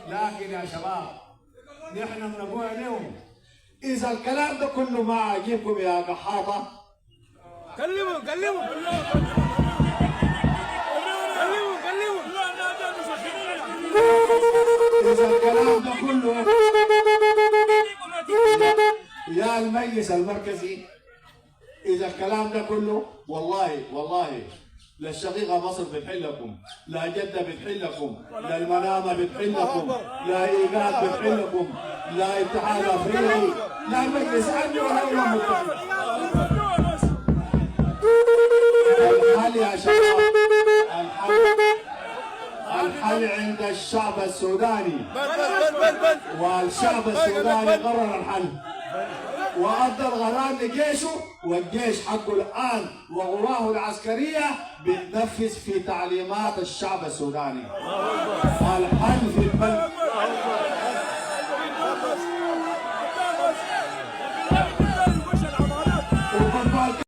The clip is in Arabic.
لكن يا شباب نحن بنقول لهم إذا الكلام ده كله ما عاجبكم يا قحاطة كلموا إذا الكلام ده كله يا المجلس المركزي، إذا الكلام ده كله والله لا الشقيقة مصر بتحلكم، لا جدة بتحلكم، لا المنامة بتحلكم، لا إيجاد بتحلكم، لا اتحاد أفريقي، لا مجلس أمن ولا أمم متحدة. الحل يا شباب، الحل عند الشعب السوداني، والشعب السوداني قرر الحل وأدى الغرام لجيشه، والجيش حقه الآن وقواه العسكرية بتنفذ في تعليمات الشعب السوداني. الحل في